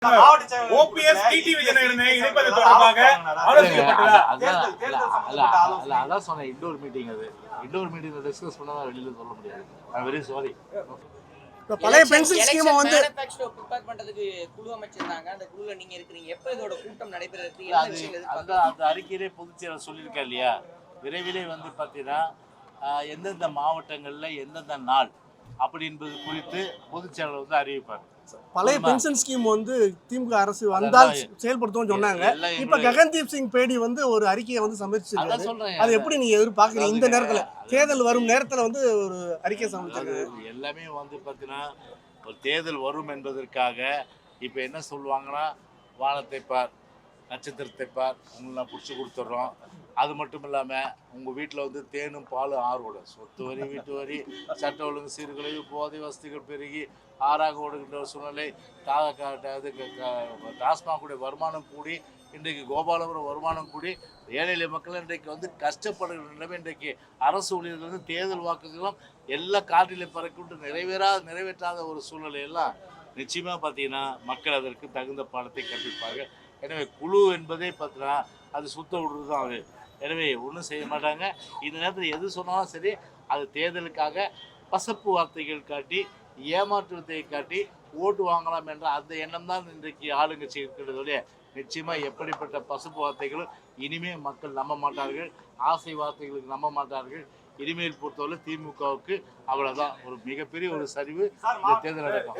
OPS TTV தினகரனை இணைப்பது தொடர்பாக ஆலோசிக்கப்பட்டதா? அதான் சொன்னேன், இண்டோர் மீட்டிங். அது இண்டோர் மீட்டிங் டிஸ்கஸ் பண்ணாதான் வெளியில சொல்ல முடியாது. I very sorry. பழைய பென்ஷன் ஸ்கீமை வந்து மேனிஃபெஸ்டோ ப்ரிப்பேர் பண்றதுக்கு குழு அமைச்சிருந்தாங்க. அந்த குழுல நீங்க இருக்கீங்க. எப்ப இதோட கூட்டம் நடைபெறுது? அந்த அறிக்கையிலே பொதுச்செயலர் சொல்லியிருக்கா இல்லையா, விரைவிலே வந்து பார்த்தீங்கன்னா எந்தெந்த மாவட்டங்களில் எந்தெந்த நாள் அப்படி என்பது குறித்து பொதுச்செயலர் வந்து அறிவிப்பார். பழைய பென்ஷன் ஸ்கீம் வந்து திமுக அரசு வந்தால் செயல்படுத்தும் சொன்னாங்க. இப்ப ககன்தீப் சிங் பேடி வந்து ஒரு அறிக்கையை வந்து சமர்ப்பிச்சிருக்காரு. அது எப்படி நீங்க எதிர்பார்க்கறீங்க? இந்த நேரத்துல தேர்தல் வரும் நேரத்துல வந்து ஒரு அறிக்கை சமர்ப்பிச்சிருக்காரு. எல்லாமே வந்து பார்த்தீங்கன்னா ஒரு தேர்தல் வரும் என்பதற்காக இப்போ என்ன சொல்லுவாங்கன்னா, வானத்தை பார், நட்சத்திரத்தை பார், உங்களெலாம் பிடிச்சி கொடுத்துட்றோம். அது மட்டும் இல்லாமல் உங்கள் வீட்டில் வந்து தேனும் பாலும் ஆர்வோட சொத்து வரி, வீட்டு வரி, சட்ட ஒழுங்கு சீர்குலைவு, போதை வசதிகள் பெருகி ஆறாக ஓடுகின்ற ஒரு சூழ்நிலை, டாஸ்மாகுடைய வருமானம் கூடி இன்றைக்கு கோபாலபுரம் வருமானம் கூடி ஏழை எளிய மக்கள் இன்றைக்கு வந்து கஷ்டப்படுகிற நிலைமை. இன்றைக்கு அரசு ஊழியர்கள் வந்து தேர்தல் வாக்குகளும் எல்லா காற்றிலே பறக்கிட்டு நிறைவேற்றாத ஒரு சூழ்நிலையெல்லாம் நிச்சயமாக பார்த்தீங்கன்னா மக்கள் அதற்கு தகுந்த பாடத்தை கற்பிப்பார்கள். எனவே குழு என்பதே பார்த்தீங்கன்னா அது சுத்த விடுறது தான். அது எனவே ஒன்றும் செய்ய மாட்டாங்க. இந்த நேரத்தில் எது சொன்னாலும் சரி, அது தேர்தலுக்காக பசப்பு வார்த்தைகள் காட்டி, ஏமாற்றுவதை காட்டி ஓட்டு வாங்கலாம் என்ற அந்த எண்ணம் தான் இன்றைக்கு ஆளுங்கட்சி இருக்கிறதோடைய நிச்சயமாக எப்படிப்பட்ட பசுப்பு வார்த்தைகளும் இனிமேல் மக்கள் நம்ப மாட்டார்கள். ஆசை வார்த்தைகளுக்கு நம்ப மாட்டார்கள். இனிமேல் பொறுத்தவரை திமுகவுக்கு அவ்வளோதான், ஒரு மிகப்பெரிய ஒரு சரிவு இந்த தேர்தல் நடக்கும்.